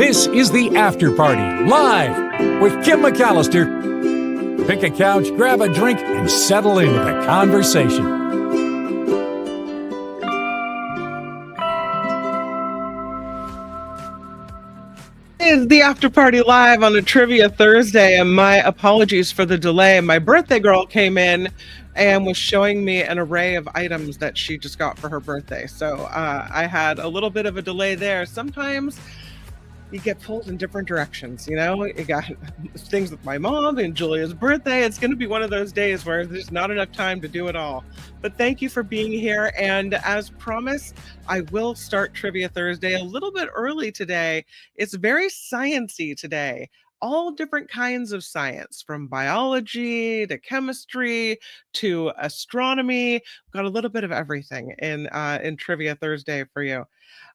This is the After Party, live with Kim McAllister. Pick a couch, grab a drink, and settle into the conversation. It's the After Party live on a Trivia Thursday, and my apologies for the delay. My birthday girl came in and was showing me an array of items that she just got for her birthday. So I had a little bit of a delay there. Sometimes you get pulled in different directions, you know? You got things with my mom and Julia's birthday. It's going to be one of those days where there's not enough time to do it all. But thank you for being here. And as promised, I will start Trivia Thursday a little bit early today. It's very sciencey today. All different kinds of science, from biology to chemistry to astronomy. Got a little bit of everything in Trivia Thursday for you.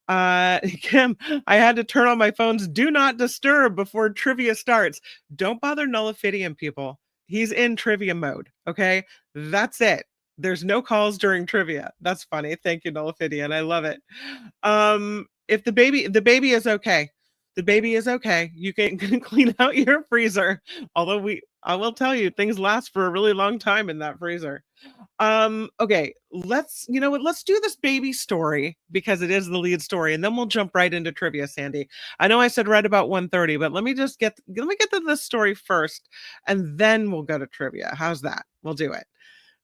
Kim, I had to turn on my phone's do not disturb before trivia starts. Don't bother Nullifidian, people. He's in trivia mode. Okay, that's it. There's no calls during trivia. That's funny. Thank you, Nullifidian. I love it. If the baby is okay. The baby is okay. You can clean out your freezer. Although I will tell you, things last for a really long time in that freezer. Okay, let's do this baby story because it is the lead story, and then we'll jump right into trivia, Sandy. I know I said right about 1:30, but let me get to this story first, and then we'll go to trivia. How's that? We'll do it.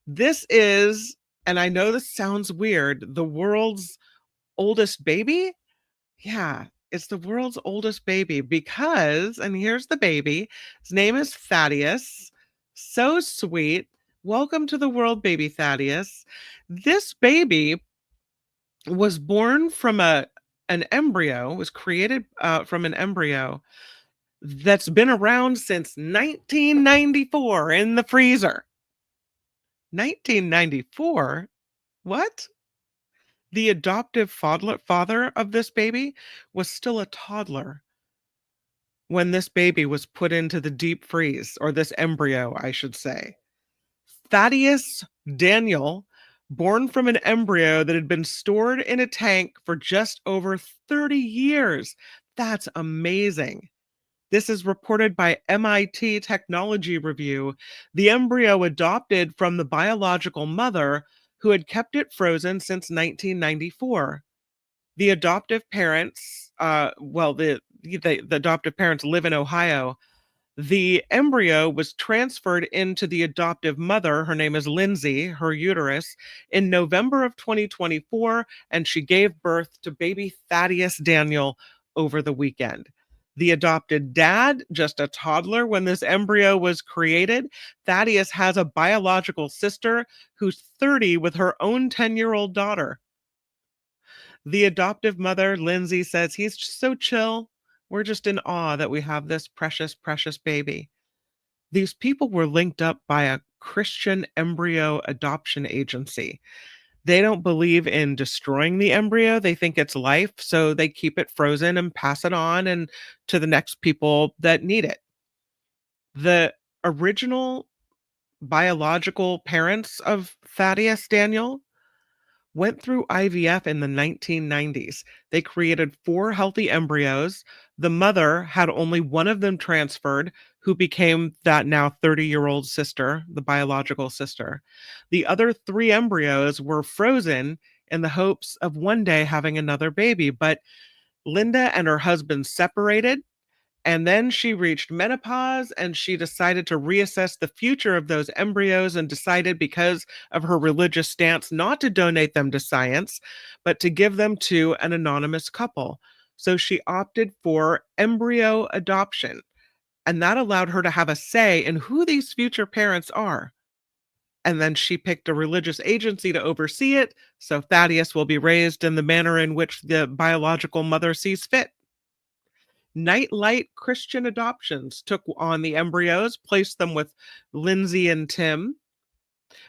This is, and I know this sounds weird, the world's oldest baby. Yeah, it's the world's oldest baby because, and here's the baby. His name is Thaddeus. So sweet. Welcome to the world, baby Thaddeus. This baby was born from an embryo, was created from an embryo that's been around since 1994 in the freezer. 1994? What? The adoptive father of this baby was still a toddler when this baby was put into the deep freeze, or this embryo, I should say. Thaddeus Daniel, born from an embryo that had been stored in a tank for just over 30 years. That's amazing. This is reported by MIT Technology Review. The embryo adopted from the biological mother who had kept it frozen since 1994. The adoptive parents, the adoptive parents live in Ohio. The embryo was transferred into the adoptive mother, her name is Lindsay, her uterus, in November of 2024, and she gave birth to baby Thaddeus Daniel over the weekend. The adopted dad, just a toddler when this embryo was created. Thaddeus has a biological sister who's 30 with her own 10-year-old daughter. The adoptive mother, Lindsay, says he's so chill. We're just in awe that we have this precious, precious baby. These people were linked up by a Christian embryo adoption agency. They don't believe in destroying the embryo. They think it's life, so they keep it frozen and pass it on and to the next people that need it. The original biological parents of Thaddeus Daniel went through IVF in the 1990s. They created 4 healthy embryos. The mother had only one of them transferred, who became that now 30-year-old sister, the biological sister. The other 3 embryos were frozen in the hopes of one day having another baby. But Linda and her husband separated, and then she reached menopause, and she decided to reassess the future of those embryos and decided, because of her religious stance, not to donate them to science, but to give them to an anonymous couple. So she opted for embryo adoption, and that allowed her to have a say in who these future parents are. And then she picked a religious agency to oversee it, so Thaddeus will be raised in the manner in which the biological mother sees fit. Nightlight Christian Adoptions took on the embryos, placed them with Lindsay and Tim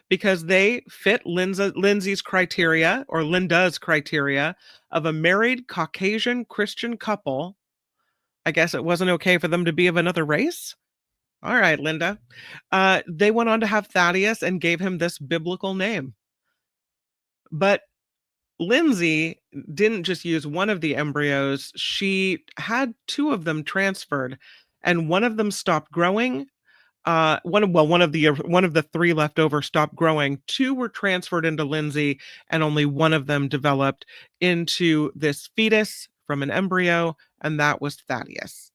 because they fit Lindsay's criteria, or Linda's criteria, of a married Caucasian Christian couple. I guess it wasn't okay for them to be of another race. All right, Linda. They went on to have Thaddeus and gave him this biblical name. But Lindsay didn't just use one of the embryos, she had two of them transferred, and one of them stopped growing. One of the three left over stopped growing. Two were transferred into Lindsay, and only one of them developed into this fetus from an embryo, and that was Thaddeus.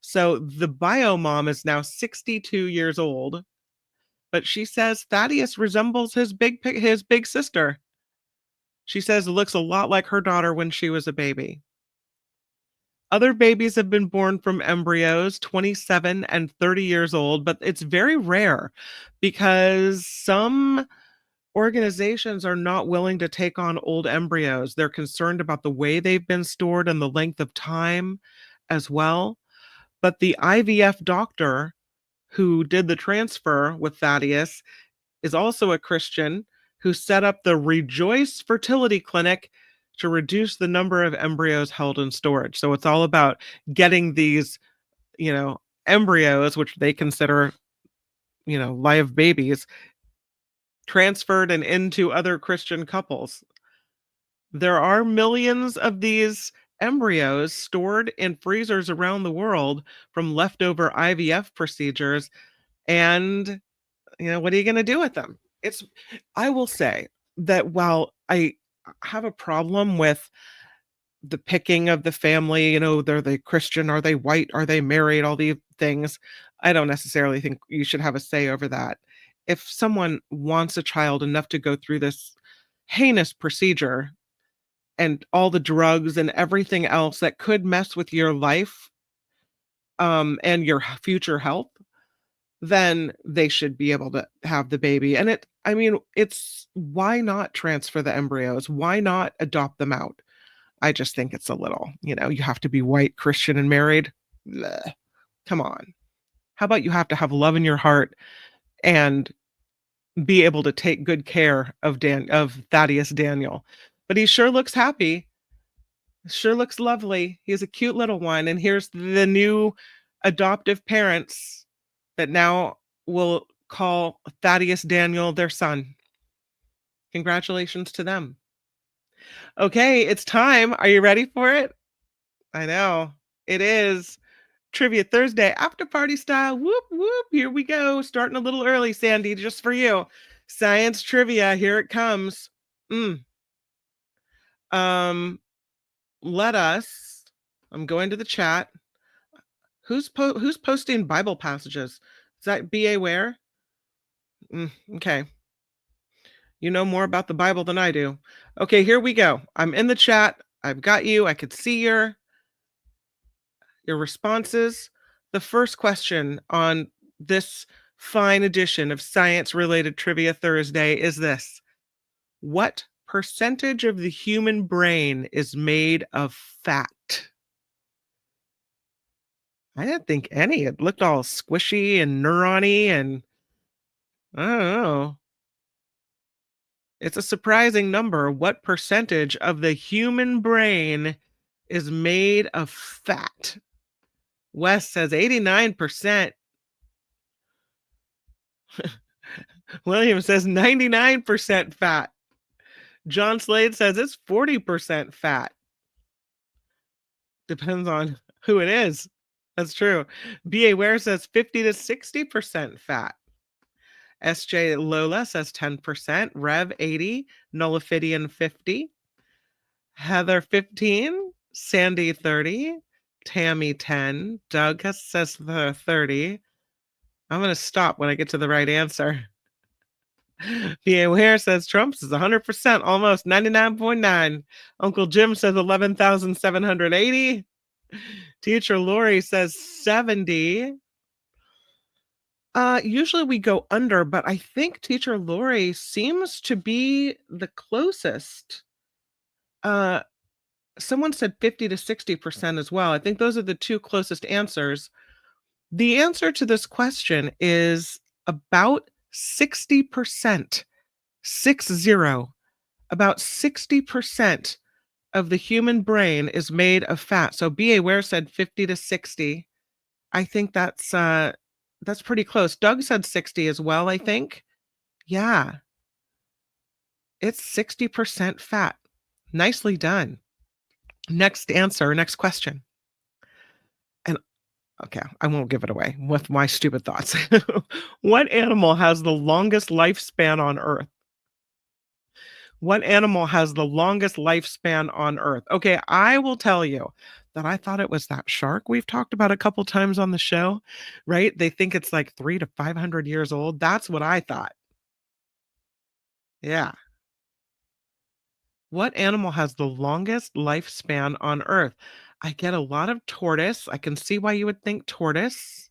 So the bio mom is now 62 years old, but she says Thaddeus resembles his big sister. She says it looks a lot like her daughter when she was a baby. Other babies have been born from embryos 27 and 30 years old, but it's very rare because some organizations are not willing to take on old embryos. They're concerned about the way they've been stored and the length of time as well. But the IVF doctor who did the transfer with Thaddeus is also a Christian who set up the Rejoice Fertility Clinic to reduce the number of embryos held in storage. So it's all about getting these, embryos, which they consider, live babies, transferred and into other Christian couples. There are millions of these embryos stored in freezers around the world from leftover IVF procedures. And, what are you going to do with them? I will say that while I have a problem with the picking of the family, they're they Christian, are they white, are they married, all these things, I don't necessarily think you should have a say over that. If someone wants a child enough to go through this heinous procedure and all the drugs and everything else that could mess with your life, and your future health, then they should be able to have the baby. And it's why not transfer the embryos? Why not adopt them out? I just think it's a little, you have to be white, Christian, and married. Bleh. Come on. How about you have to have love in your heart and be able to take good care of Thaddeus Daniel? But he sure looks happy. Sure looks lovely. He's a cute little one. And here's the new adoptive parents that now will call Thaddeus Daniel their son. Congratulations to them. Okay, it's time. Are you ready for it? I know. It is Trivia Thursday, after party style. Whoop, whoop. Here we go. Starting a little early, Sandy, just for you. Science trivia. Here it comes. I'm going to the chat. Who's posting Bible passages? Is that B.A. Ware? Okay. You know more about the Bible than I do. Okay, here we go. I'm in the chat. I've got you. I could see your responses. The first question on this fine edition of Science-Related Trivia Thursday is this. What percentage of the human brain is made of fat? I didn't think any. It looked all squishy and neurony and I don't know. It's a surprising number. What percentage of the human brain is made of fat? Wes says 89%. William says 99% fat. John Slade says it's 40% fat. Depends on who it is. That's true. B.A. Ware says 50 to 60% fat. S.J. Lola says 10%. Rev 80. Nullifidian 50. Heather 15. Sandy 30. Tammy 10. Doug says 30. I'm going to stop when I get to the right answer. B.A. Ware says Trump's is 100%, almost 99.9. Uncle Jim says 11,780. Teacher Lori says 70. Usually we go under, but I think Teacher Lori seems to be the closest. Someone said 50 to 60% as well. I think those are the two closest answers. The answer to this question is about 60%. 60. About 60% of the human brain is made of fat. So B.A. Ware said 50 to 60. I think that's pretty close. Doug said 60 as well, I think. Yeah. It's 60% fat. Nicely done. Next answer, next question. And okay, I won't give it away with my stupid thoughts. What animal has the longest lifespan on Earth? What animal has the longest lifespan on Earth? Okay, I will tell you that I thought it was that shark we've talked about a couple times on the show, right? They think it's like 3 to 500 years old. That's what I thought. Yeah. What animal has the longest lifespan on Earth? I get a lot of tortoise. I can see why you would think tortoise.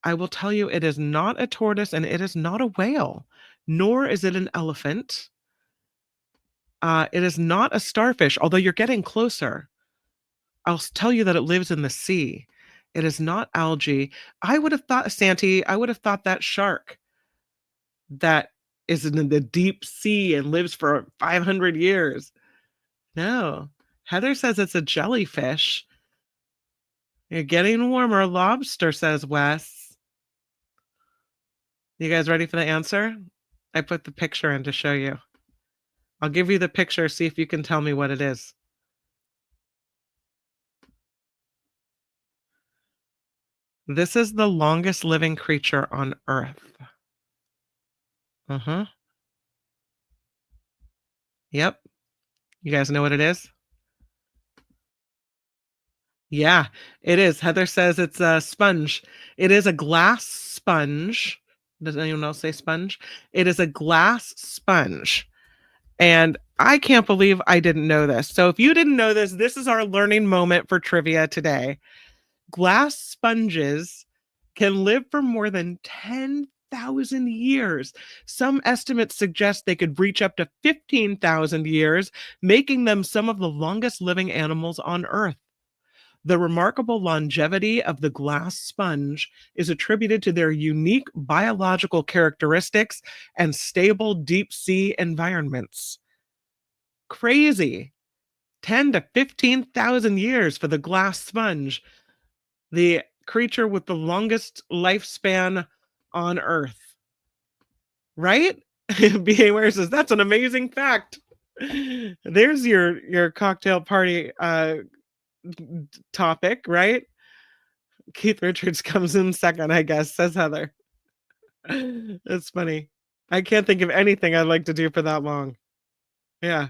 I will tell you it is not a tortoise and it is not a whale, nor is it an elephant. It is not a starfish, although you're getting closer. I'll tell you that it lives in the sea. It is not algae. I would have thought, Santi, I would have thought that shark that is in the deep sea and lives for 500 years. No. Heather says it's a jellyfish. You're getting warmer. Lobster, says Wes. You guys ready for the answer? I put the picture in to show you. I'll give you the picture, see if you can tell me what it is. This is the longest living creature on Earth. Uh-huh. Yep. You guys know what it is? Yeah, it is. Heather says it's a sponge. It is a glass sponge. Does anyone else say sponge? It is a glass sponge. And I can't believe I didn't know this. So if you didn't know this, this is our learning moment for trivia today. Glass sponges can live for more than 10,000 years. Some estimates suggest they could reach up to 15,000 years, making them some of the longest living animals on Earth. The remarkable longevity of the glass sponge is attributed to their unique biological characteristics and stable deep sea environments. Crazy. 10 to 15,000 years for the glass sponge, the creature with the longest lifespan on Earth. Right? Behavior says that's an amazing fact. There's your cocktail party topic, right? Keith Richards comes in second, I guess, says Heather. That's funny. I can't think of anything I'd like to do for that long. Yeah.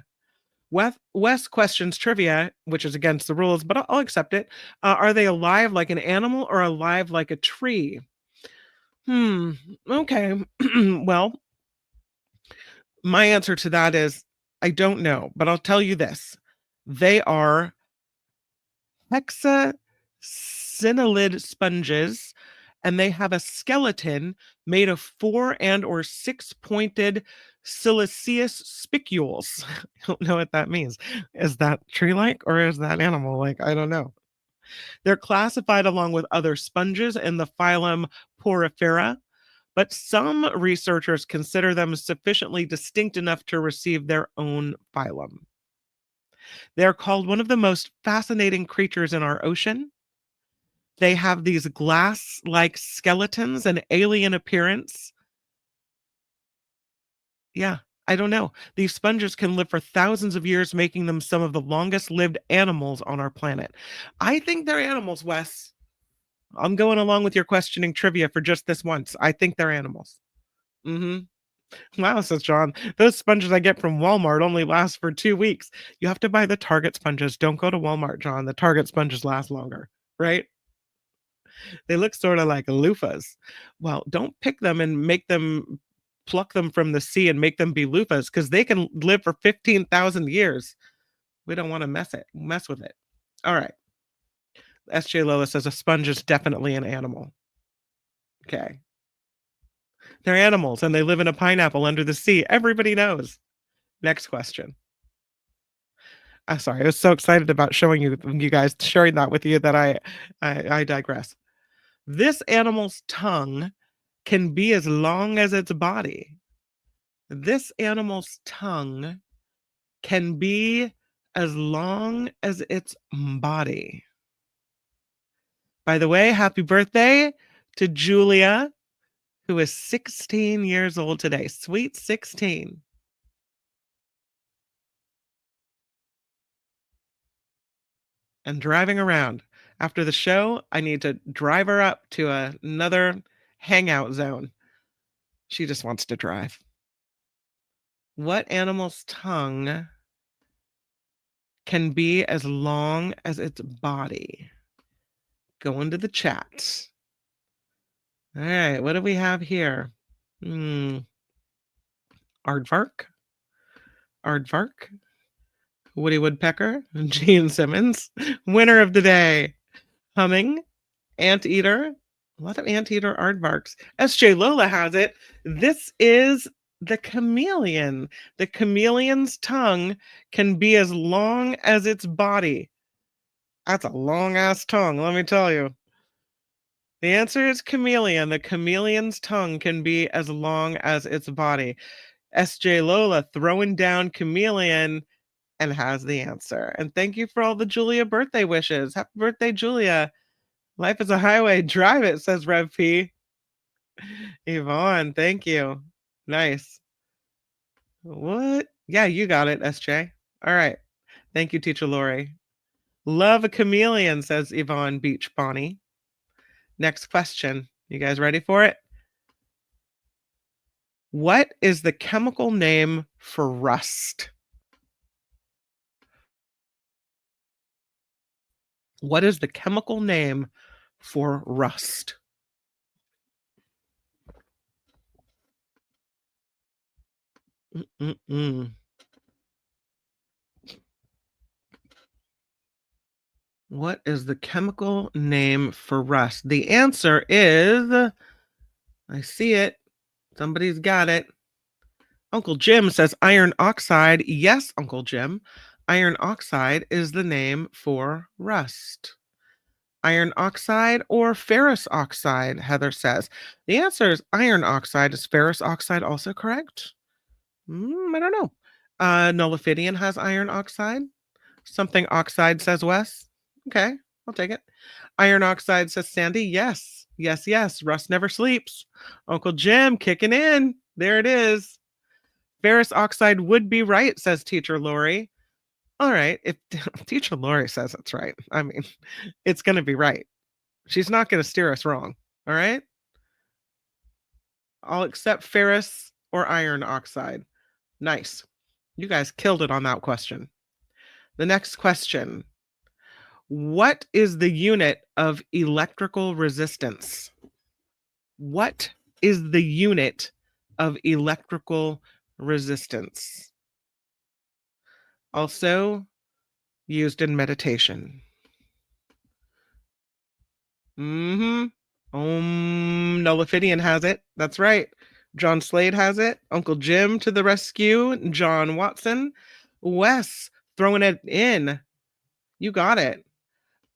Wes questions trivia, which is against the rules, but I'll accept it. Are they alive like an animal or alive like a tree? Okay. Well, my answer to that is I don't know, but I'll tell you this. They are hexacinellid sponges, and they have a skeleton made of 4 and or 6-pointed siliceous spicules. I don't know what that means. Is that tree-like or is that animal-like? I don't know. They're classified along with other sponges in the phylum Porifera, but some researchers consider them sufficiently distinct enough to receive their own phylum. They're called one of the most fascinating creatures in our ocean. They have these glass-like skeletons and alien appearance. Yeah, I don't know. These sponges can live for thousands of years, making them some of the longest lived animals on our planet. I think they're animals, Wes. I'm going along with your questioning trivia for just this once. I think they're animals. Wow, says John. Those sponges I get from Walmart only last for 2 weeks. You have to buy the Target sponges. Don't go to Walmart, John. The Target sponges last longer, right? They look sort of like loofahs. Well, don't pick them and pluck them from the sea and make them be loofahs because they can live for 15,000 years. We don't want to mess with it. All right. SJ Lola says a sponge is definitely an animal. Okay. They're animals and they live in a pineapple under the sea. Everybody knows. Next question. I'm sorry. I was so excited about showing you guys, sharing that with you that I digress. This animal's tongue can be as long as its body. This animal's tongue can be as long as its body. By the way, happy birthday to Julia, who is 16 years old today. Sweet 16. and driving around. After the show, I need to drive her up to another hangout zone. She just wants to drive. What animal's tongue can be as long as its body? Go into the chat. All right, what do we have here? Aardvark. Aardvark. Woody Woodpecker. Gene Simmons. Winner of the day. Humming. Anteater. A lot of anteater aardvarks. SJ Lola has it. This is the chameleon. The chameleon's tongue can be as long as its body. That's a long ass tongue, let me tell you. The answer is chameleon. The chameleon's tongue can be as long as its body. SJ Lola throwing down chameleon and has the answer. And thank you for all the Julia birthday wishes. Happy birthday, Julia. Life is a highway. Drive it, says Rev P. Yvonne, thank you. Nice. What? Yeah, you got it, SJ. All right. Thank you, Teacher Lori. Love a chameleon, says Yvonne Beach Bonnie. Next question. You guys ready for it? What is the chemical name for rust? What is the chemical name for rust? What is the chemical name for rust? The answer is, I see it. Somebody's got it. Uncle Jim says iron oxide. Yes, Uncle Jim. Iron oxide is the name for rust. Iron oxide or ferrous oxide, Heather says. The answer is iron oxide. Is ferrous oxide also correct? I don't know. Nullifidian has iron oxide. Something oxide, says Wes. Okay, I'll take it. Iron oxide, says Sandy. Yes, yes, yes. Rust never sleeps. Uncle Jim kicking in. There it is. Ferrous oxide would be right, says Teacher Lori. All right, if Teacher Lori says it's right, I mean, it's going to be right. She's not going to steer us wrong. All right? I'll accept ferrous or iron oxide. Nice. You guys killed it on that question. The next question. What is the unit of electrical resistance? What is the unit of electrical resistance? Also used in meditation. Nullifidian has it. That's right. John Slade has it. Uncle Jim to the rescue. John Watson. Wes throwing it in. You got it.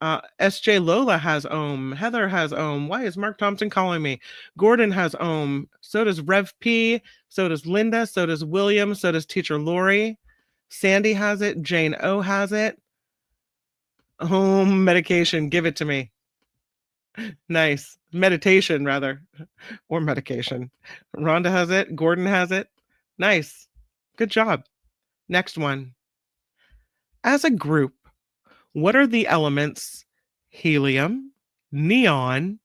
SJ Lola has ohm. Heather has ohm. Why is Mark Thompson calling me? Gordon has ohm. So does Rev P. So does Linda. So does William. So does Teacher Lori. Sandy has it. Jane O has it. Home medication. Give it to me. Nice. Meditation, rather. Or medication. Rhonda has it. Gordon has it. Nice. Good job. Next one. As a group, what are the elements helium, neon,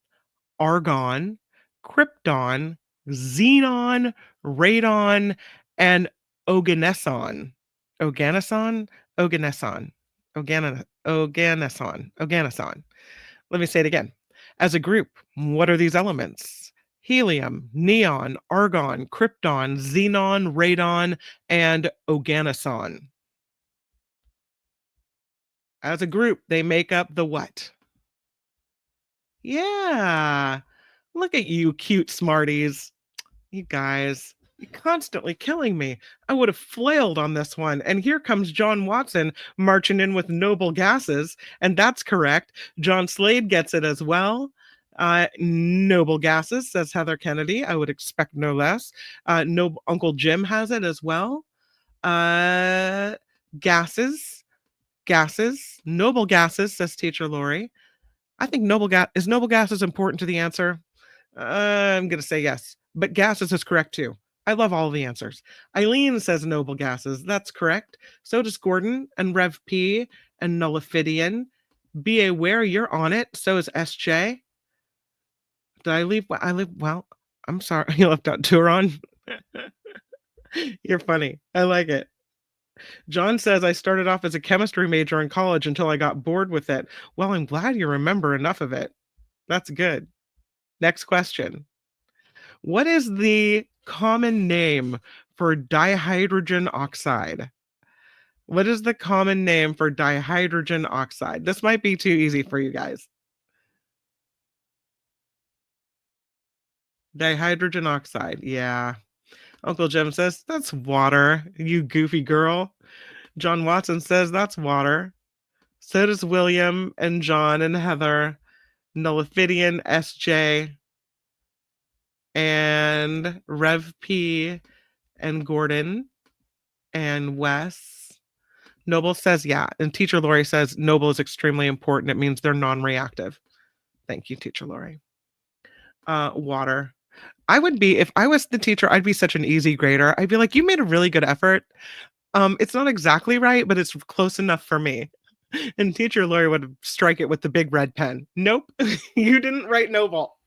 argon, krypton, xenon, radon, and oganesson? Oganesson? Oganesson. Oganesson. Let me say it again. As a group, what are these elements? Helium, neon, argon, krypton, xenon, radon, and oganesson. As a group, they make up the what? Yeah. Look at you, cute smarties. You guys, you're constantly killing me. I would have flailed on this one. And here comes John Watson marching in with noble gases. And that's correct. John Slade gets it as well. Noble gases, says Heather Kennedy. I would expect no less. Uncle Jim has it as well. Gases. Noble gases, says Teacher Lori. I think noble gases important to the answer? I'm going to say yes, but gases is correct too. I love all the answers. Eileen says noble gases. That's correct. So does Gordon and Rev P and Nullifidian Be aware you're on it. So is SJ. Did I leave? Well, I'm sorry. You left out Turon. You're funny. I like it. John says, I started off as a chemistry major in college until I got bored with it. Well, I'm glad you remember enough of it. That's good. Next question. What is the common name for dihydrogen oxide? What is the common name for dihydrogen oxide? This might be too easy for you guys. Dihydrogen oxide. Yeah. Uncle Jim says, that's water, you goofy girl. John Watson says, that's water. So does William and John and Heather, Nullifidian, SJ, and Rev P, and Gordon, and Wes. Noble says, yeah. And Teacher Lori says, Noble is extremely important. It means they're non-reactive. Thank you, Teacher Lori. Water. I would be, if I was the teacher, I'd be such an easy grader. I'd be like, you made a really good effort. It's not exactly right, but it's close enough for me. And Teacher Lori would strike it with the big red pen. Nope, you didn't write Noble.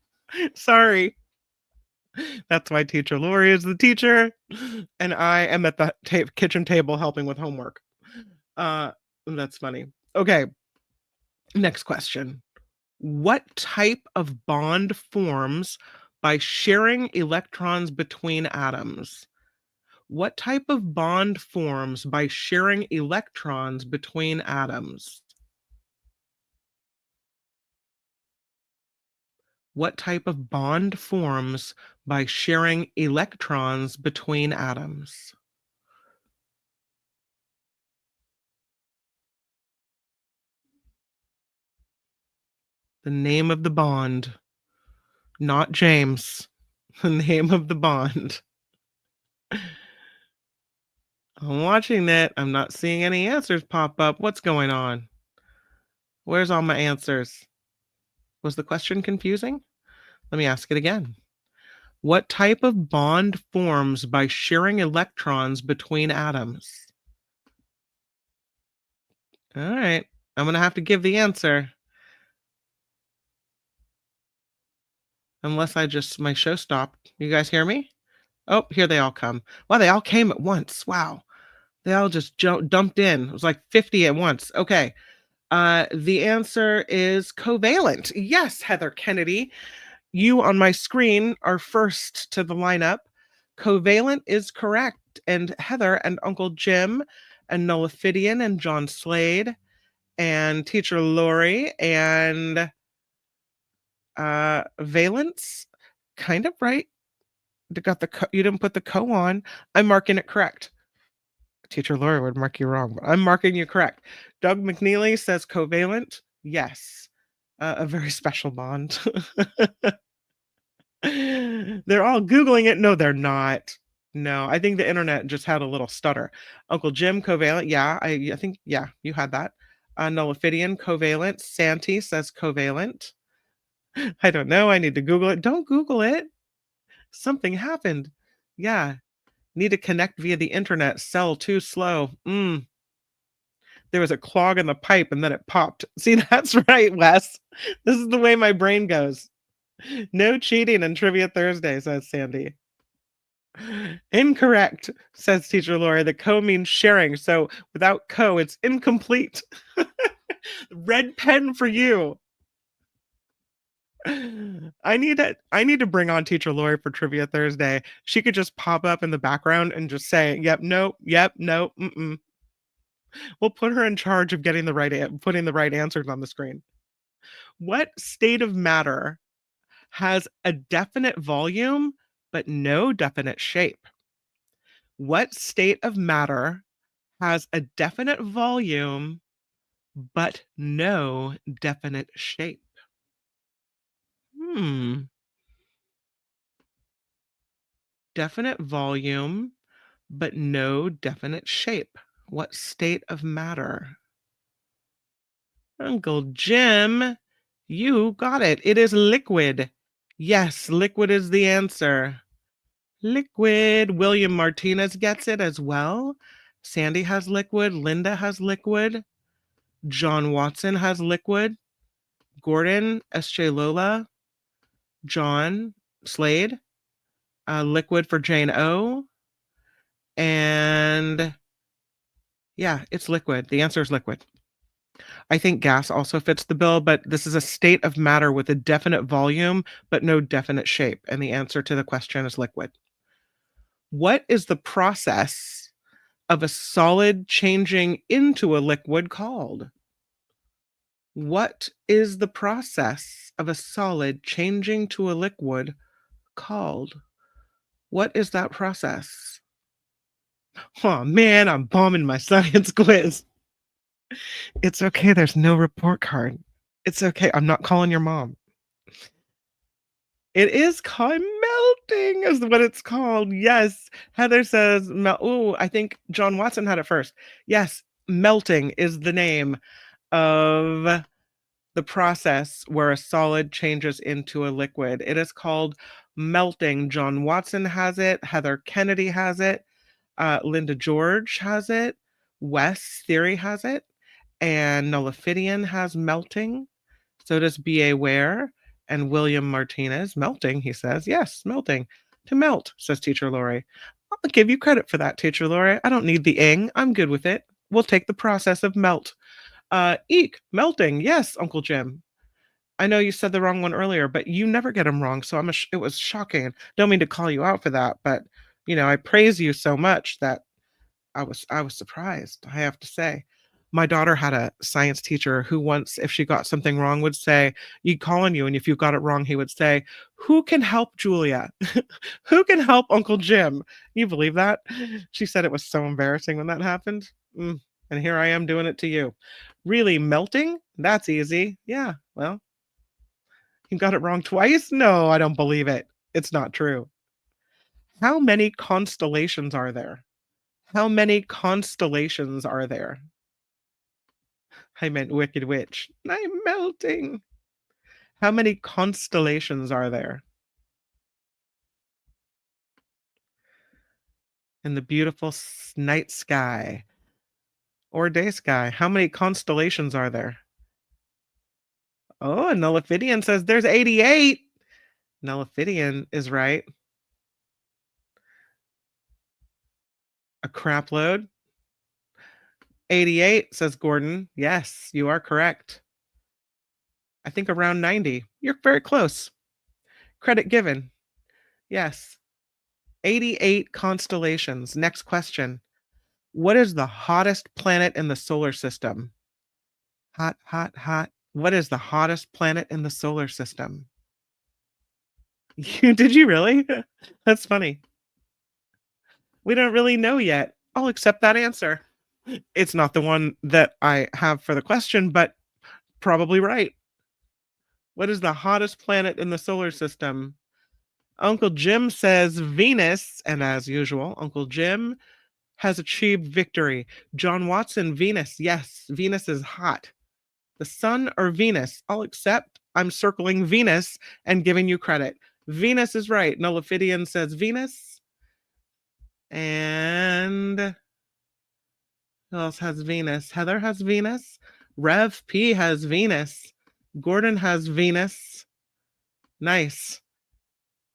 Sorry. That's why Teacher Lori is the teacher, and I am at the kitchen table helping with homework. That's funny. Okay, next question. What type of bond forms by sharing electrons between atoms? What type of bond forms by sharing electrons between atoms? What type of bond forms by sharing electrons between atoms? The name of the bond. Not James. The name of the bond. I'm watching it. I'm not seeing any answers pop up. What's going on? Where's all my answers? Was the question confusing? Let me ask it again. What type of bond forms by sharing electrons between atoms? All right. I'm going to have to give the answer. Unless my show stopped. You guys hear me? Oh, here they all come. Wow, they all came at once. Wow. They all just dumped in. It was like 50 at once. Okay. The answer is covalent. Yes, Heather Kennedy. You on my screen are first to the lineup. Covalent is correct. And Heather and Uncle Jim and Nullifidian and John Slade and Teacher Lori and Valence, kind of right. You didn't put the co on. I'm marking it correct. Teacher Lori would mark you wrong, but I'm marking you correct. Doug McNeely says covalent. Yes. A very special bond. They're all Googling it. No, they're not. No, I think the internet just had a little stutter. Uncle Jim, covalent. Yeah, I think, yeah, you had that. Nullifidian, covalent. Santee says covalent. I don't know. I need to Google it. Don't Google it. Something happened. Yeah. Need to connect via the internet. Cell too slow. There was a clog in the pipe and then it popped. See, that's right, Wes. This is the way my brain goes. No cheating in Trivia Thursday, says Sandy. Incorrect, says Teacher Lori. The co means sharing. So without co, it's incomplete. Red pen for you. I need to bring on Teacher Lori for Trivia Thursday. She could just pop up in the background and just say, yep, no, mm-mm. We'll put her in charge of putting the right answers on the screen. What state of matter has a definite volume but no definite shape? What state of matter has a definite volume but no definite shape? Definite volume but no definite shape. What state of matter? Uncle Jim, you got it. It is liquid. Yes, liquid is the answer. Liquid. William Martinez gets it as well. Sandy has liquid. Linda has liquid. John Watson has liquid. Gordon, S.J. Lola, John Slade, liquid for Jane O. And yeah, it's liquid. The answer is liquid. I think gas also fits the bill, but this is a state of matter with a definite volume, but no definite shape. And the answer to the question is liquid. What is the process of a solid changing into a liquid called? What is the process of a solid changing to a liquid called? What is that process? Oh man, I'm bombing my science quiz. It's okay. There's no report card. It's okay. I'm not calling your mom. It is called melting, is what it's called. Yes. Heather says, oh, I think John Watson had it first. Yes. Melting is the name of the process where a solid changes into a liquid. It is called melting. John Watson has it. Heather Kennedy has it. Linda George has it. Wes Theory has it. And Nullifidian has melting. So does B.A. Ware and William Martinez. Melting, he says. Yes, melting. To melt, says Teacher Lori. I'll give you credit for that, Teacher Lori. I don't need the ing. I'm good with it. We'll take the process of melt. Eek, melting. Yes, Uncle Jim. I know you said the wrong one earlier, but you never get them wrong. So it was shocking. Don't mean to call you out for that, but I praise you so much that I was surprised, I have to say. My daughter had a science teacher who once, if she got something wrong, would say, "He'd call on you, and if you got it wrong, he would say, 'Who can help Julia? Who can help Uncle Jim?'" You believe that? She said it was so embarrassing when that happened. And here I am doing it to you. Really, melting? That's easy. Yeah, well, you got it wrong twice? No, I don't believe it. It's not true. How many constellations are there? How many constellations are there? I meant Wicked Witch. I'm melting. How many constellations are there in the beautiful night sky or day sky? How many constellations are there? Oh, and Nullifidian says there's 88. Nullifidian is right. A crap load. 88, says Gordon. Yes, you are correct. I think around 90. You're very close. Credit given. Yes. 88 constellations. Next question. What is the hottest planet in the solar system? Hot, hot, hot. What is the hottest planet in the solar system? Did you really? That's funny. We don't really know yet. I'll accept that answer. It's not the one that I have for the question, but probably right. What is the hottest planet in the solar system? Uncle Jim says Venus, and as usual, Uncle Jim has achieved victory. John Watson, Venus. Yes, Venus is hot. The sun or Venus? I'll accept. I'm circling Venus and giving you credit. Venus is right. Nullifidian says Venus. And who else has Venus? Heather has Venus. Rev P has Venus. Gordon has Venus. Nice.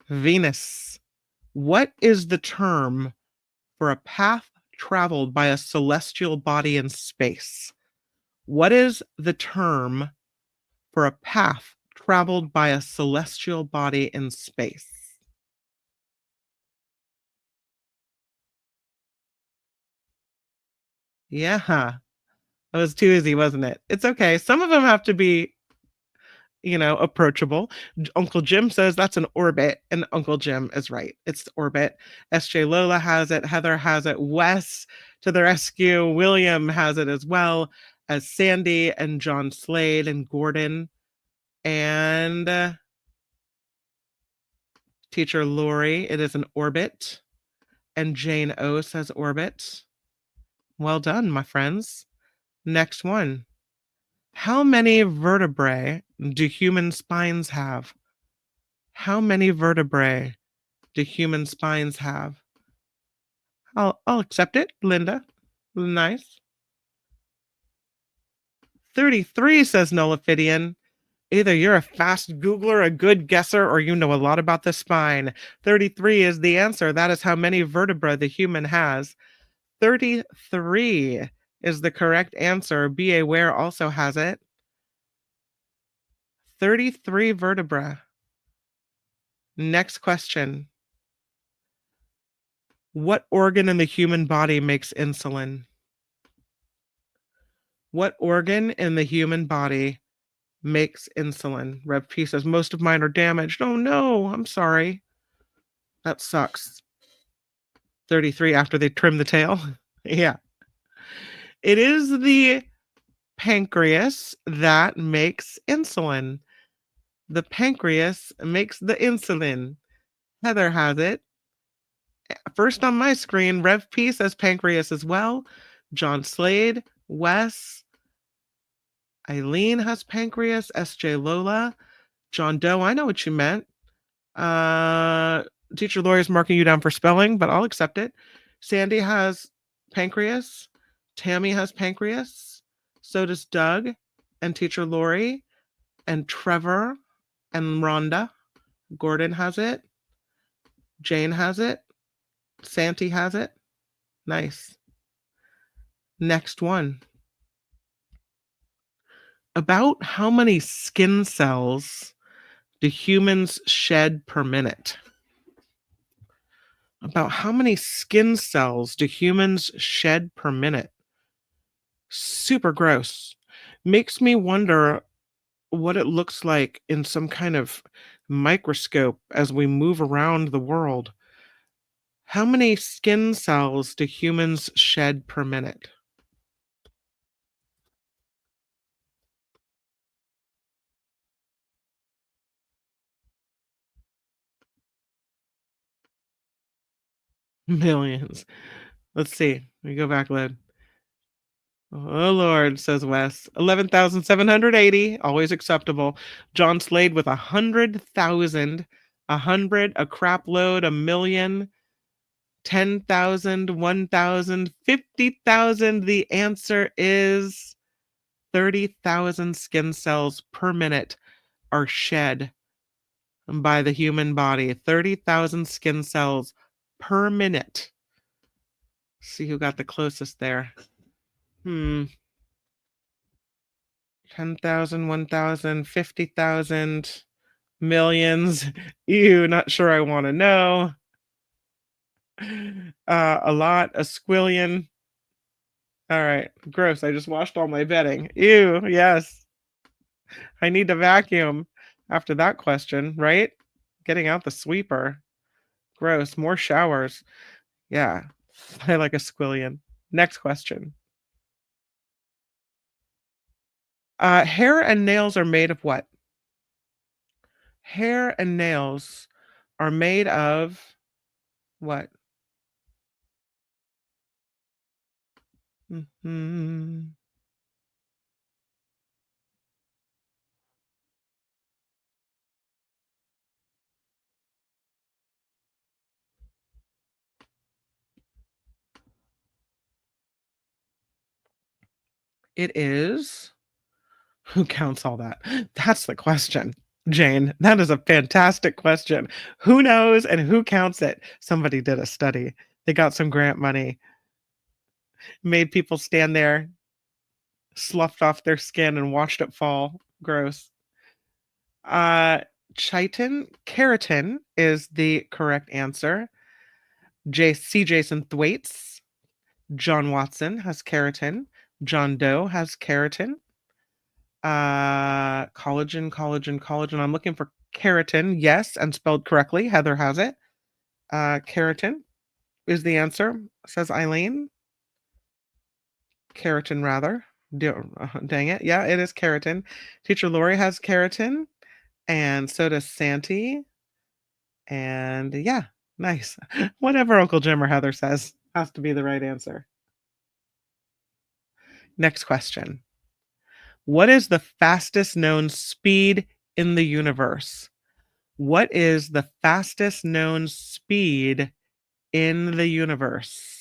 Venus. What is the term for a path traveled by a celestial body in space? What is the term for a path traveled by a celestial body in space? Yeah, that was too easy, wasn't it? It's okay. Some of them have to be, approachable. Uncle Jim says that's an orbit, and Uncle Jim is right. It's orbit. SJ Lola has it. Heather has it. Wes to the rescue. William has it as well as Sandy and John Slade and Gordon. And Teacher Lori, it is an orbit. And Jane O says orbit. Well done, my friends. Next one. How many vertebrae do human spines have? How many vertebrae do human spines have? I'll accept it, Linda. Nice. 33 says Nullifidian. Either you're a fast Googler, a good guesser, or you know a lot about the spine. 33 is the answer. That is how many vertebrae the human has. 33 is the correct answer. B.A. Ware also has it. 33 vertebrae. Next question. What organ in the human body makes insulin? What organ in the human body makes insulin? Rev P says, most of mine are damaged. Oh no, I'm sorry. That sucks. 33 after they trim the tail. Yeah. It is the pancreas that makes insulin. The pancreas makes the insulin. Heather has it. First on my screen, Rev P says pancreas as well. John Slade, Wes, Eileen has pancreas, SJ Lola, John Doe, I know what you meant. Teacher Lori's marking you down for spelling, but I'll accept it. Sandy has pancreas. Tammy has pancreas. So does Doug and Teacher Lori and Trevor and Rhonda. Gordon has it. Jane has it. Santi has it. Nice. Next one. About how many skin cells do humans shed per minute? About how many skin cells do humans shed per minute? Super gross. Makes me wonder what it looks like in some kind of microscope as we move around the world. How many skin cells do humans shed per minute? Millions. Let's see. Let me go back, Lid. Oh, Lord, says Wes. 11,780, always acceptable. John Slade with 100,000, 100, a crap load, a million, 10,000, 1,000, 50,000. The answer is 30,000 skin cells per minute are shed by the human body. 30,000 skin cells per minute. See who got the closest there. 10,000, 1,000, 50,000, millions. Ew, not sure I want to know. A lot, a squillion. All right, gross. I just washed all my bedding. Ew, yes. I need to vacuum after that question, right? Getting out the sweeper. Gross. More showers. Yeah, I like a squillion. Next question. Hair and nails are made of what? Hair and nails are made of what? Mhm. It is. Who counts all that? That's the question, Jane. That is a fantastic question. Who knows and who counts it? Somebody did a study. They got some grant money, made people stand there, sloughed off their skin, and watched it fall. Gross. Keratin is the correct answer. C. Jason Thwaites. John Watson has keratin. John Doe has keratin. Collagen. I'm looking for keratin. Yes, and spelled correctly. Heather has it. Keratin is the answer, says Eileen. Keratin, rather. Dang it. Yeah, it is keratin. Teacher Lori has keratin, and so does Santi. And yeah, nice. Whatever Uncle Jim or Heather says has to be the right answer. Next question. What is the fastest known speed in the universe? What is the fastest known speed in the universe?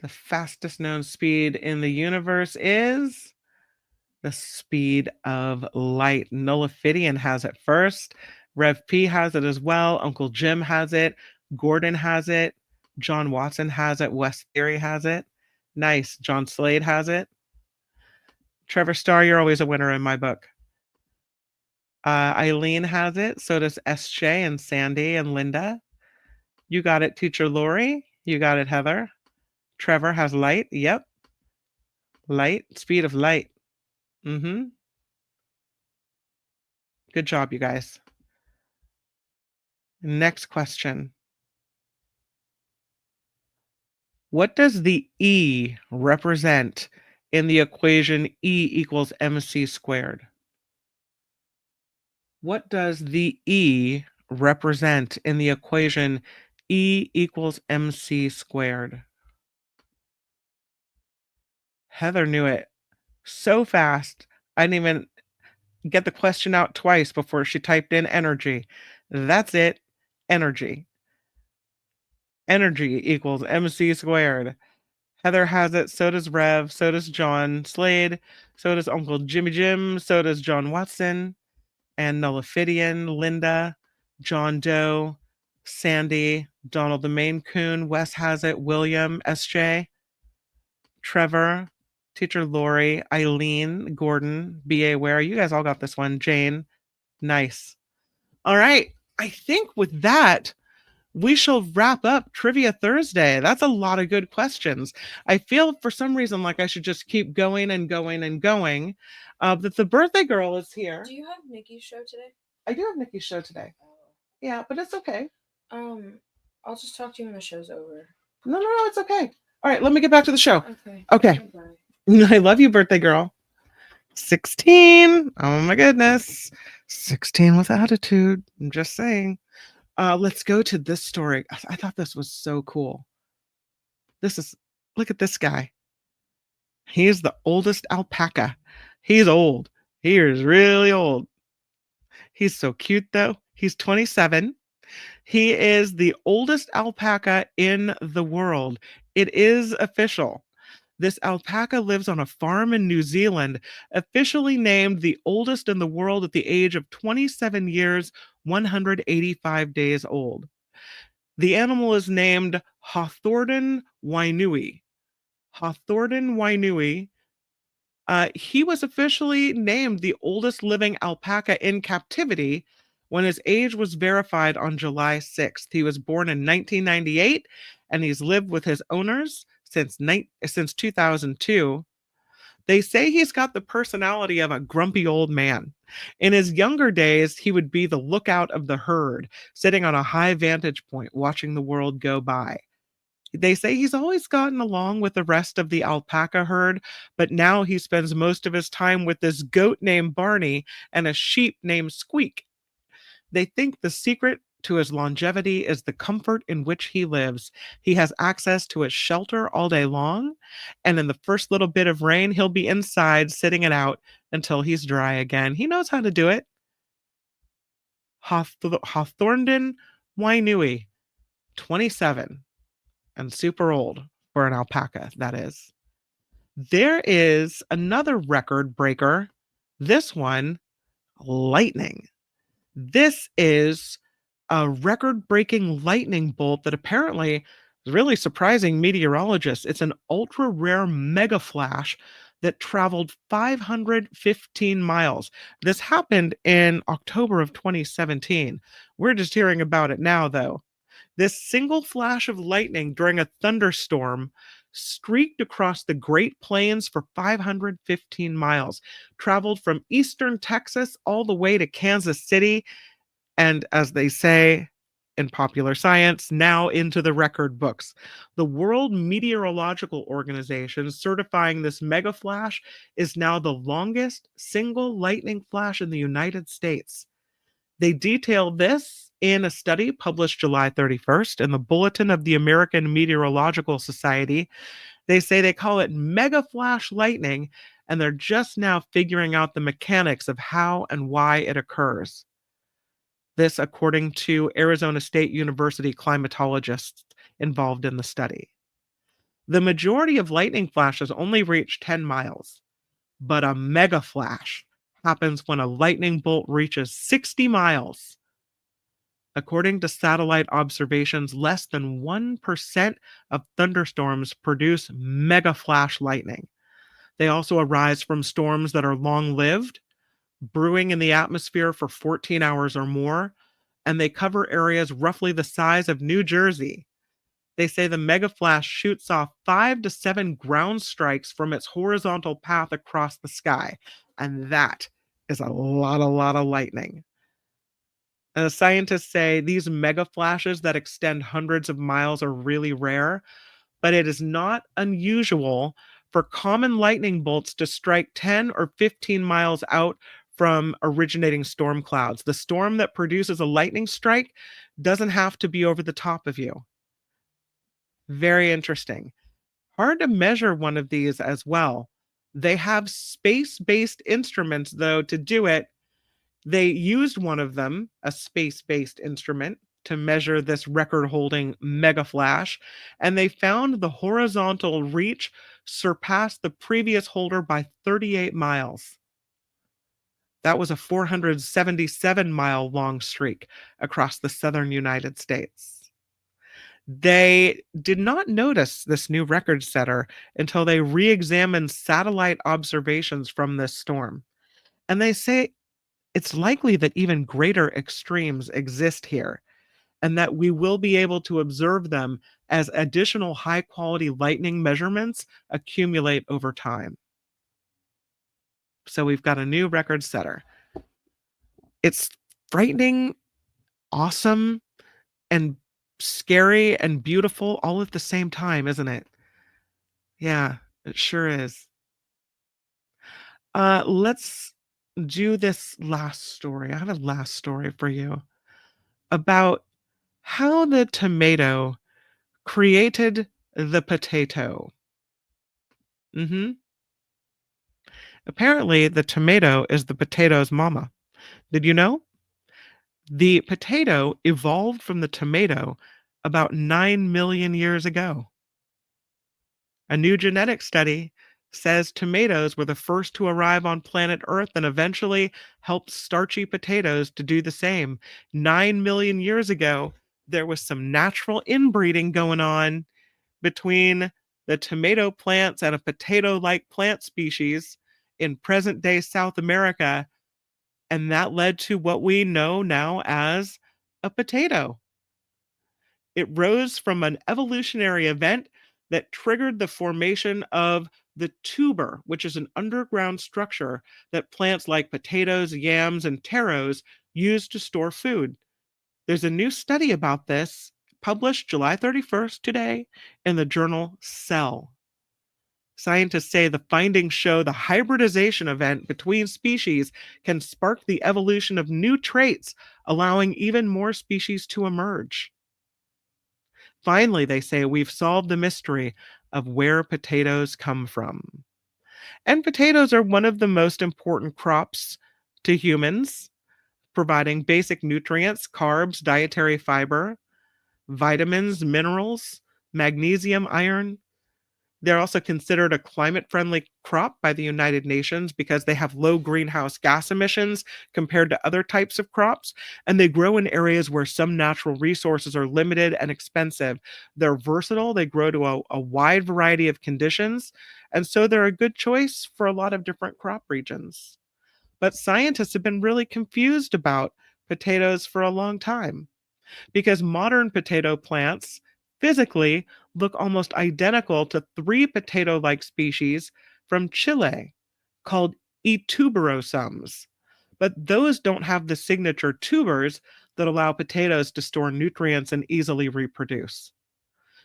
The fastest known speed in the universe is the speed of light. Nullifidian has it first. Rev P has it as well. Uncle Jim has it. Gordon has it. John Watson has it. Wes Theory has it. Nice. John Slade has it. Trevor Starr, you're always a winner in my book. Eileen has it. So does SJ and Sandy and Linda. You got it, Teacher Lori. You got it, Heather. Trevor has light. Yep. Light. Speed of light. Mm-hmm. Good job, you guys. Next question. What does the E represent in the equation E equals mc squared? What does the E represent in the equation E equals mc squared? Heather knew it so fast. I didn't even get the question out twice before she typed in energy. That's it. Energy. Energy equals mc squared. Heather has it. So does Rev. So does John Slade. So does Uncle Jimmy Jim. So does John Watson. And Nullifidian, Linda, John Doe, Sandy, Donald the Maine Coon. Wes has it. William, SJ, Trevor, Teacher Lori, Eileen, Gordon, B.A. Ware. You guys all got this one. Jane. Nice. All right. I think with that, we shall wrap up Trivia Thursday. That's a lot of good questions. I feel for some reason like I should just keep going and going and going. But the birthday girl is here. Do you have Nikki's show today? I do have Nikki's show today. Oh. Yeah, but it's okay. I'll just talk to you when the show's over. No, it's okay. All right, let me get back to the show. Okay. Bye. I love you, birthday girl. 16. Oh my goodness. 16 with attitude. I'm just saying. Let's go to this story. I thought this was so cool. Look at this guy. He is the oldest alpaca. He's old. He is really old. He's so cute though. He's 27. He is the oldest alpaca in the world. It is official. This alpaca lives on a farm in New Zealand, officially named the oldest in the world at the age of 27 years, 185 days old. The animal is named Hawthornden Wainui. Hawthornden Wainui. He was officially named the oldest living alpaca in captivity when his age was verified on July 6th. He was born in 1998, and he's lived with his owners since 2002. They say he's got the personality of a grumpy old man. In his younger days, he would be the lookout of the herd, sitting on a high vantage point, watching the world go by. They say he's always gotten along with the rest of the alpaca herd, but now he spends most of his time with this goat named Barney and a sheep named Squeak. They think the secret to his longevity is the comfort in which he lives. He has access to his shelter all day long, and in the first little bit of rain, he'll be inside sitting it out until he's dry again. He knows how to do it. Hawthornden Wainui, 27, and super old for an alpaca, that is. There is another record breaker. This one, lightning. This is a record-breaking lightning bolt that apparently is really surprising meteorologists. It's an ultra-rare mega flash that traveled 515 miles. This happened in October of 2017. We're just hearing about it now, though. This single flash of lightning during a thunderstorm streaked across the Great Plains for 515 miles, traveled from eastern Texas all the way to Kansas City, and as they say in popular science, now into the record books. The World Meteorological Organization certifying this mega flash is now the longest single lightning flash in the United States. They detail this in a study published July 31st in the Bulletin of the American Meteorological Society. They say they call it mega flash lightning, and they're just now figuring out the mechanics of how and why it occurs. This, according to Arizona State University climatologists involved in the study. The majority of lightning flashes only reach 10 miles, but a mega flash happens when a lightning bolt reaches 60 miles. According to satellite observations, less than 1% of thunderstorms produce mega flash lightning. They also arise from storms that are long-lived, brewing in the atmosphere for 14 hours or more, and they cover areas roughly the size of New Jersey. They say the mega flash shoots off 5 to 7 ground strikes from its horizontal path across the sky, and that is a lot of lightning. Scientists say these mega flashes that extend hundreds of miles are really rare, but it is not unusual for common lightning bolts to strike 10 or 15 miles out from originating storm clouds. The storm that produces a lightning strike doesn't have to be over the top of you. Very interesting. Hard to measure one of these as well. They have space-based instruments, though, to do it. They used one of them, a space-based instrument, to measure this record-holding mega flash, and they found the horizontal reach surpassed the previous holder by 38 miles. That was a 477-mile long streak across the southern United States. They did not notice this new record setter until they re-examined satellite observations from this storm. And they say it's likely that even greater extremes exist here, and that we will be able to observe them as additional high-quality lightning measurements accumulate over time. So we've got a new record setter. It's frightening, awesome, and scary and beautiful all at the same time, isn't it? Yeah, it sure is. Let's do this last story. I have a last story for you about how the tomato created the potato. Apparently, the tomato is the potato's mama. Did you know? The potato evolved from the tomato about 9 million years ago. A new genetic study says tomatoes were the first to arrive on planet Earth and eventually helped starchy potatoes to do the same. 9 million years ago, there was some natural inbreeding going on between the tomato plants and a potato-like plant species in present-day South America, and that led to what we know now as a potato. It rose from an evolutionary event that triggered the formation of the tuber, which is an underground structure that plants like potatoes, yams, and taros use to store food. There's a new study about this published July 31st today in the journal Cell. Scientists say the findings show the hybridization event between species can spark the evolution of new traits, allowing even more species to emerge. Finally, they say we've solved the mystery of where potatoes come from. And potatoes are one of the most important crops to humans, providing basic nutrients, carbs, dietary fiber, vitamins, minerals, magnesium, iron. They're also considered a climate-friendly crop by the United Nations because they have low greenhouse gas emissions compared to other types of crops, and they grow in areas where some natural resources are limited and expensive. They're versatile, they grow to a wide variety of conditions, and so they're a good choice for a lot of different crop regions. But scientists have been really confused about potatoes for a long time because modern potato plants physically look almost identical to 3 potato-like species from Chile called etuberosums. But those don't have the signature tubers that allow potatoes to store nutrients and easily reproduce.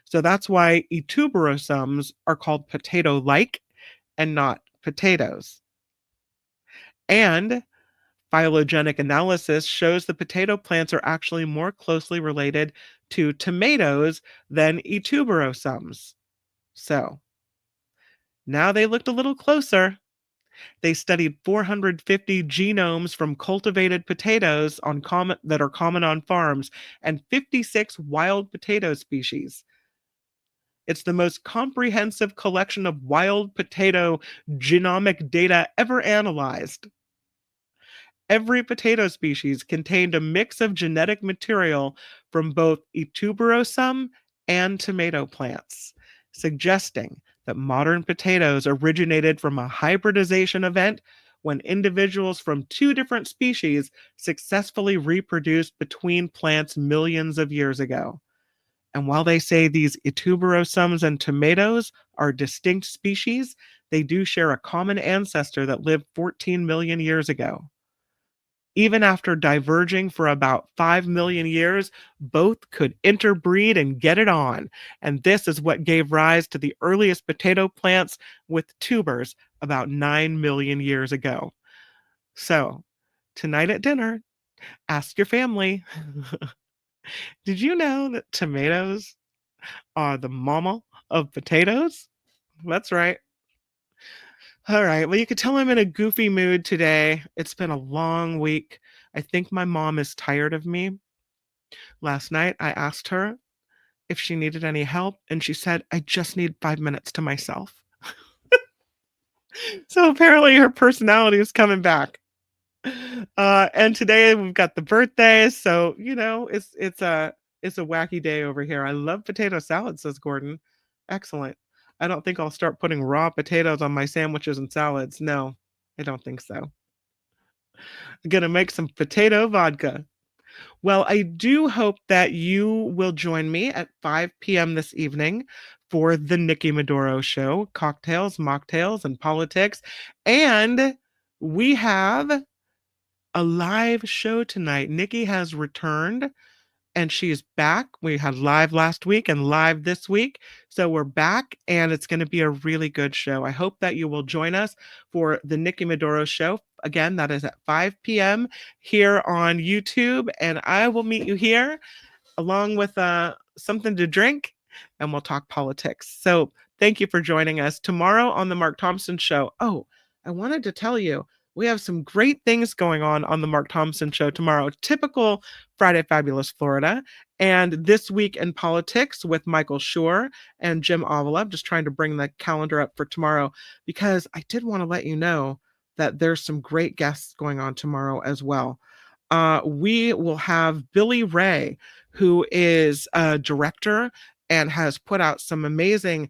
So that's why etuberosums are called potato-like and not potatoes. And phylogenetic analysis shows the potato plants are actually more closely related to tomatoes than etuberosums. So, now they looked a little closer. They studied 450 genomes from cultivated potatoes that are common on farms and 56 wild potato species. It's the most comprehensive collection of wild potato genomic data ever analyzed. Every potato species contained a mix of genetic material from both tuberosome and tomato plants, suggesting that modern potatoes originated from a hybridization event when individuals from two different species successfully reproduced between plants millions of years ago. And while they say these tuberosomes and tomatoes are distinct species, they do share a common ancestor that lived 14 million years ago. Even after diverging for about 5 million years, both could interbreed and get it on. And this is what gave rise to the earliest potato plants with tubers about 9 million years ago. So, tonight at dinner, ask your family, did you know that tomatoes are the mama of potatoes? That's right. All right. Well, you could tell I'm in a goofy mood today. It's been a long week. I think my mom is tired of me. Last night, I asked her if she needed any help, and she said, I just need 5 minutes to myself. So apparently her personality is coming back. And today we've got the birthday. So, it's a wacky day over here. I love potato salad, says Gordon. Excellent. I don't think I'll start putting raw potatoes on my sandwiches and salads. No, I don't think so. I'm going to make some potato vodka. Well, I do hope that you will join me at 5 p.m. this evening for the Nikki Maduro Show, cocktails, mocktails, and politics. And we have a live show tonight. Nikki has returned and she's back. We had live last week and live this week. So we're back and it's going to be a really good show. I hope that you will join us for the Nikki Maduro Show. Again, that is at 5 p.m. here on YouTube. And I will meet you here along with something to drink and we'll talk politics. So thank you for joining us tomorrow on the Mark Thompson Show. Oh, I wanted to tell you, we have some great things going on the Mark Thompson Show tomorrow. Typical Friday Fabulous Florida. And This Week in Politics with Michael Schur and Jim Avila. I'm just trying to bring the calendar up for tomorrow because I did want to let you know that there's some great guests going on tomorrow as well. We will have Billy Ray, who is a director and has put out some amazing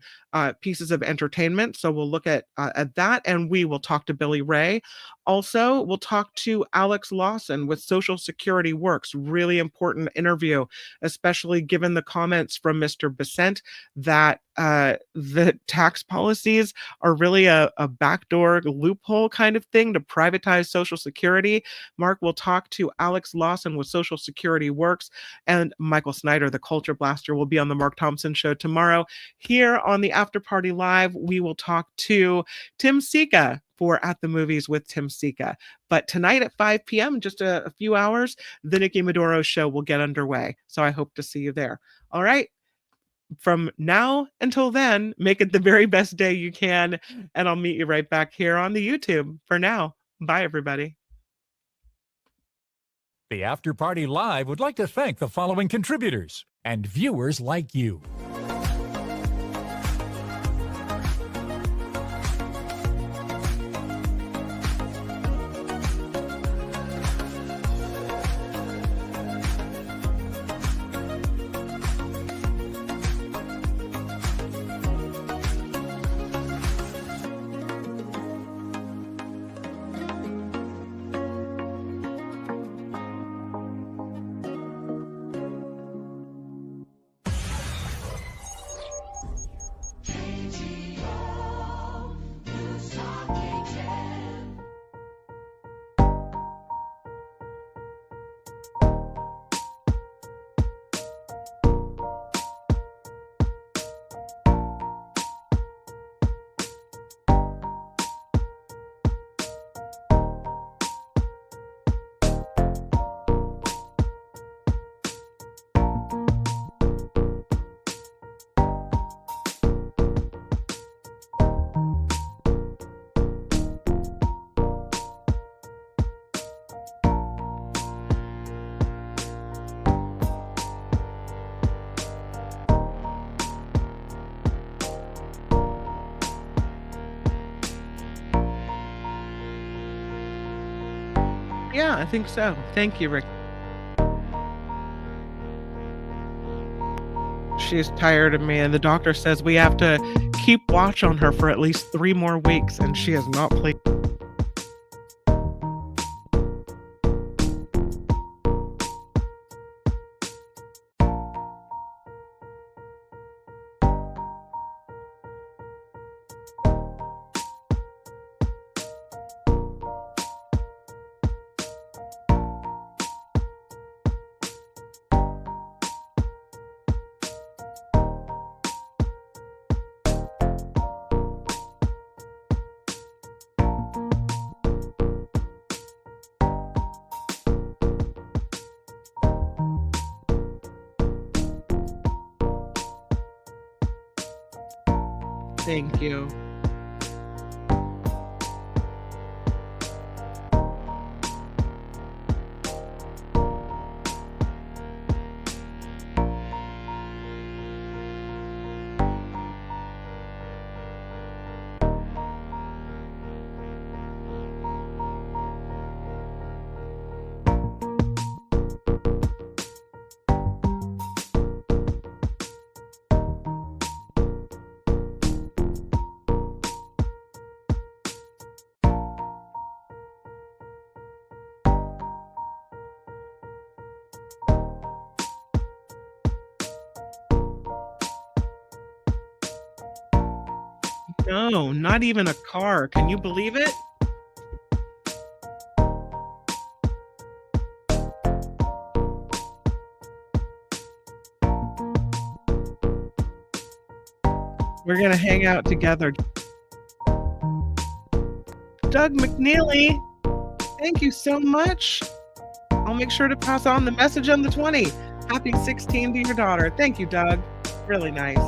pieces of entertainment. So we'll look at that, and we will talk to Billy Ray. Also, we'll talk to Alex Lawson with Social Security Works. Really important interview, especially given the comments from Mr. Besant that the tax policies are really a backdoor loophole kind of thing to privatize Social Security. Mark will talk to Alex Lawson with Social Security Works, and Michael Snyder, the Culture Blaster, will be on the Mark Thompson Show tomorrow. Here on the After Party Live, we will talk to Tim Sika for At the Movies with Tim Sika. But tonight at 5 p.m., just a few hours, the Nikki Maduro Show will get underway. So I hope to see you there. All right. From now until then, make it the very best day you can. And I'll meet you right back here on the YouTube. For now, bye, everybody. The After Party Live would like to thank the following contributors and viewers like you. Yeah, I think so. Thank you, Rick. She's tired of me, and the doctor says we have to keep watch on her for at least 3 more weeks, and she has not played. Thank you. No, not even a car. Can you believe it? We're gonna hang out together. Doug McNeely, thank you so much. I'll make sure to pass on the message on the 20. Happy 16 to your daughter. Thank you, Doug. Really nice.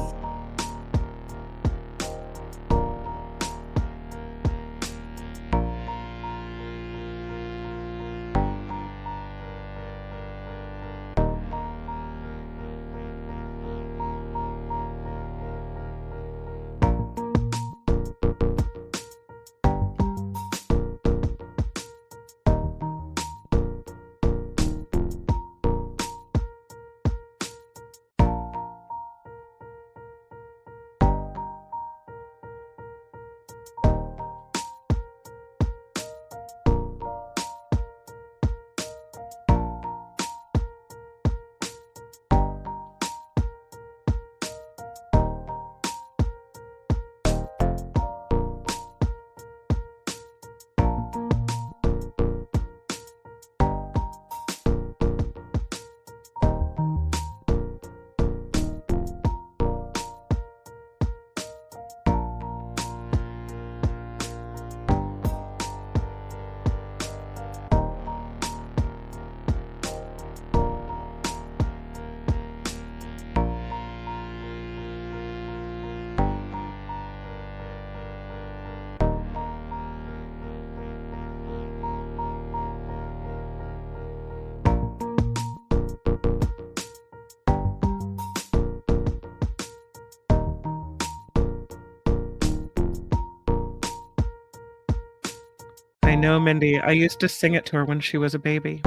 I know, Mindy. I used to sing it to her when she was a baby.